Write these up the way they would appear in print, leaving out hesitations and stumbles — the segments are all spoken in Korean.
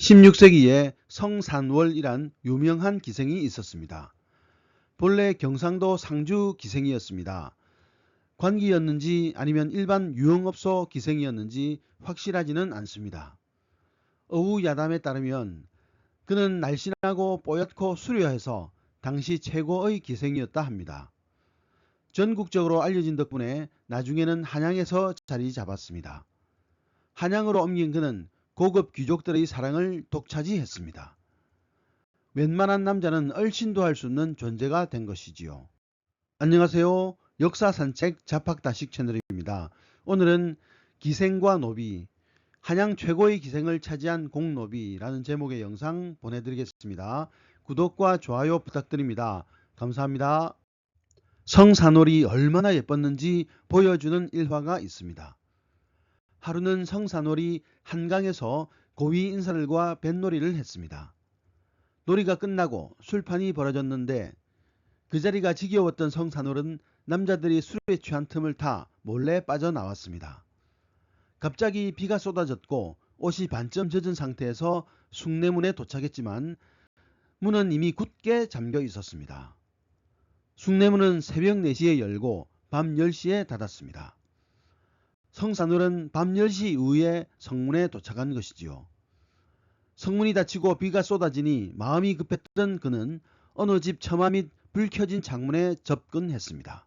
16세기에 성산월이란 유명한 기생이 있었습니다. 본래 경상도 상주 기생이었습니다. 관기였는지 아니면 일반 유흥업소 기생이었는지 확실하지는 않습니다. 어우야담에 따르면 그는 날씬하고 뽀얗고 수려해서 당시 최고의 기생이었다 합니다. 전국적으로 알려진 덕분에 나중에는 한양에서 자리 잡았습니다. 한양으로 옮긴 그는 고급 귀족들의 사랑을 독차지했습니다. 웬만한 남자는 얼씬도 할 수 없는 존재가 된 것이지요. 안녕하세요. 역사산책 자팍다식 채널입니다. 오늘은 기생과 노비, 한양 최고의 기생을 차지한 공노비라는 제목의 영상 보내드리겠습니다. 구독과 좋아요 부탁드립니다. 감사합니다. 성산월이 얼마나 예뻤는지 보여주는 일화가 있습니다. 하루는 성산월이 한강에서 고위 인사들과 뱃놀이를 했습니다. 놀이가 끝나고 술판이 벌어졌는데 그 자리가 지겨웠던 성산월은 남자들이 술에 취한 틈을 타 몰래 빠져나왔습니다. 갑자기 비가 쏟아졌고 옷이 반쯤 젖은 상태에서 숭례문에 도착했지만 문은 이미 굳게 잠겨 있었습니다. 숭례문은 새벽 4시에 열고 밤 10시에 닫았습니다. 성산월은 밤 10시 이후에 성문에 도착한 것이지요. 성문이 닫히고 비가 쏟아지니 마음이 급했던 그는 어느 집 처마 및 불 켜진 창문에 접근했습니다.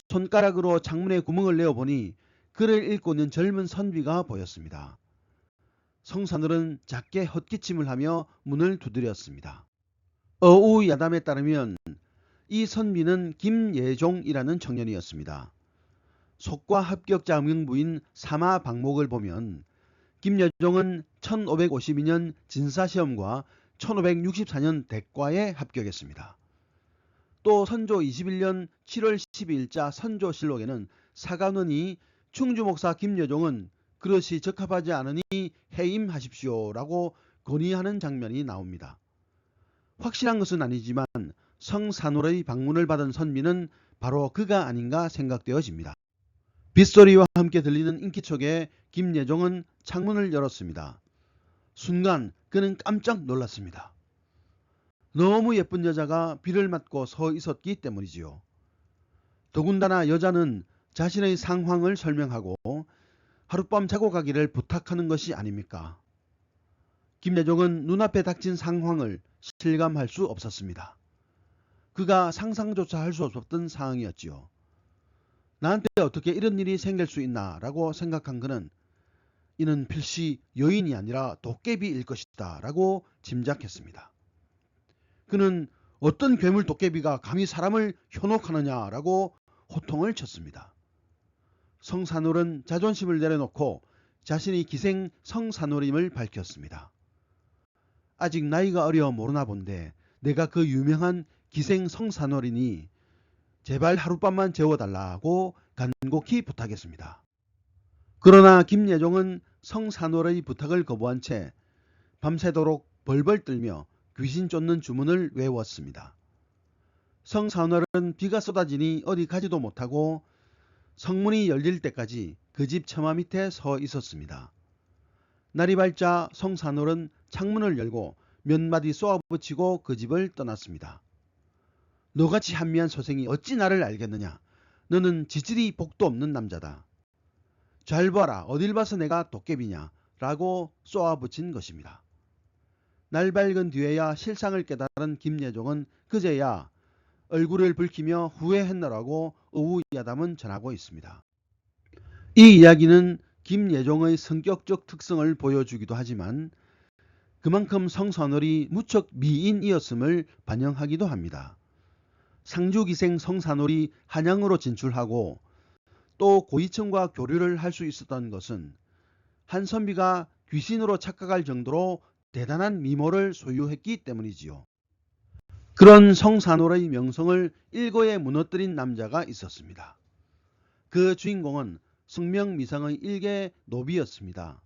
손가락으로 창문에 구멍을 내어보니 글을 읽고 있는 젊은 선비가 보였습니다. 성산월은 작게 헛기침을 하며 문을 두드렸습니다. 어우야담에 따르면 이 선비는 김예종이라는 청년이었습니다. 속과 합격자 명부인 사마방목을 보면 김예종은 1552년 진사시험과 1564년 대과에 합격했습니다. 또 선조 21년 7월 12일자 선조실록에는 사관원이 충주목사 김여종은 그릇이 적합하지 않으니 해임하십시오라고 건의하는 장면이 나옵니다. 확실한 것은 아니지만 성산월의 방문을 받은 선비는 바로 그가 아닌가 생각되어집니다. 빗소리와 함께 들리는 인기척에 김예종은 창문을 열었습니다. 순간 그는 깜짝 놀랐습니다. 너무 예쁜 여자가 비를 맞고 서 있었기 때문이지요. 더군다나 여자는 자신의 상황을 설명하고 하룻밤 자고 가기를 부탁하는 것이 아닙니까? 김예종은 눈앞에 닥친 상황을 실감할 수 없었습니다. 그가 상상조차 할 수 없었던 상황이었지요. 나한테 어떻게 이런 일이 생길 수 있나 라고 생각한 그는 이는 필시 여인이 아니라 도깨비일 것이다 라고 짐작했습니다. 그는 어떤 괴물 도깨비가 감히 사람을 현혹하느냐라고 호통을 쳤습니다. 성산월은 자존심을 내려놓고 자신이 기생 성산월임을 밝혔습니다. 아직 나이가 어려 모르나 본데 내가 그 유명한 기생 성산월이니 제발 하룻밤만 재워달라고 간곡히 부탁했습니다. 그러나 김예종은 성산월의 부탁을 거부한 채 밤새도록 벌벌 떨며 귀신 쫓는 주문을 외웠습니다. 성산월은 비가 쏟아지니 어디 가지도 못하고 성문이 열릴 때까지 그 집 처마 밑에 서 있었습니다. 날이 밝자 성산월은 창문을 열고 몇 마디 쏘아붙이고 그 집을 떠났습니다. 너같이 한미한 소생이 어찌 나를 알겠느냐. 너는 지질이 복도 없는 남자다. 잘 봐라. 어딜 봐서 내가 도깨비냐. 라고 쏘아붙인 것입니다. 날 밝은 뒤에야 실상을 깨달은 김예종은 그제야 얼굴을 붉히며 후회했노라고 어우야담은 전하고 있습니다. 이 이야기는 김예종의 성격적 특성을 보여주기도 하지만 그만큼 성산월이 무척 미인이었음을 반영하기도 합니다. 상주기생 성산월이 한양으로 진출하고 또 고위층과 교류를 할 수 있었던 것은 한 선비가 귀신으로 착각할 정도로 대단한 미모를 소유했기 때문이지요. 그런 성산월의 명성을 일거에 무너뜨린 남자가 있었습니다. 그 주인공은 성명미상의 일개 노비였습니다.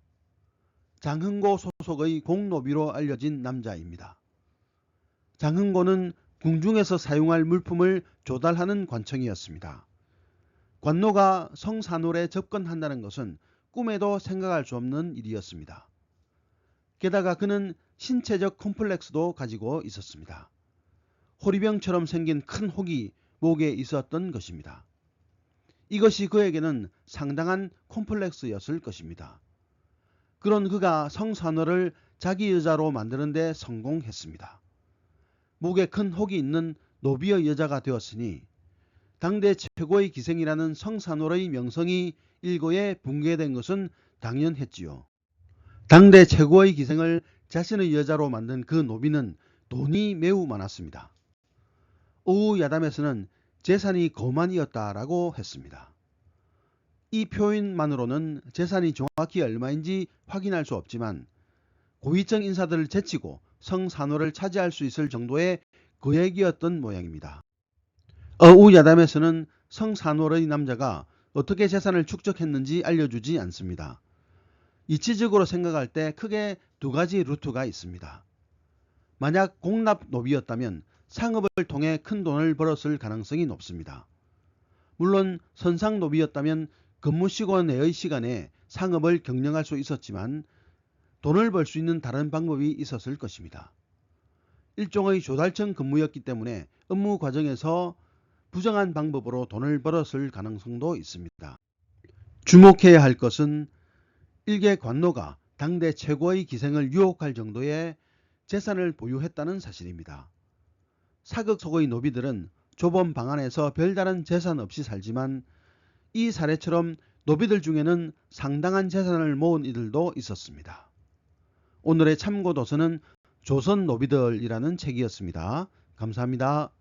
장흥고 소속의 공노비로 알려진 남자입니다. 장흥고는 궁중에서 사용할 물품을 조달하는 관청이었습니다. 관노가 성산월에 접근한다는 것은 꿈에도 생각할 수 없는 일이었습니다. 게다가 그는 신체적 콤플렉스도 가지고 있었습니다. 호리병처럼 생긴 큰 혹이 목에 있었던 것입니다. 이것이 그에게는 상당한 콤플렉스였을 것입니다. 그런 그가 성산호를 자기 여자로 만드는 데 성공했습니다. 목에 큰 혹이 있는 노비의 여자가 되었으니 당대 최고의 기생이라는 성산호의 명성이 일고에 붕괴된 것은 당연했지요. 당대 최고의 기생을 자신의 여자로 만든 그 노비는 돈이 매우 많았습니다. 오후 야담에서는 재산이 거만이었다라고 했습니다. 이 표현만으로는 재산이 정확히 얼마인지 확인할 수 없지만 고위층 인사들을 제치고 성산호를 차지할 수 있을 정도의 거액이었던 모양입니다. 어우 야담에서는 성산호의 남자가 어떻게 재산을 축적했는지 알려주지 않습니다. 이치적으로 생각할 때 크게 두 가지 루트가 있습니다. 만약 공납 노비였다면 상업을 통해 큰 돈을 벌었을 가능성이 높습니다. 물론 선상 노비였다면 근무 시간 내의 시간에 상업을 경영할 수 있었지만 돈을 벌 수 있는 다른 방법이 있었을 것입니다. 일종의 조달청 근무였기 때문에 업무 과정에서 부정한 방법으로 돈을 벌었을 가능성도 있습니다. 주목해야 할 것은 일개 관노가 당대 최고의 기생을 유혹할 정도의 재산을 보유했다는 사실입니다. 사극 속의 노비들은 좁은 방 안에서 별다른 재산 없이 살지만 이 사례처럼 노비들 중에는 상당한 재산을 모은 이들도 있었습니다. 오늘의 참고 도서는 조선 노비들이라는 책이었습니다. 감사합니다.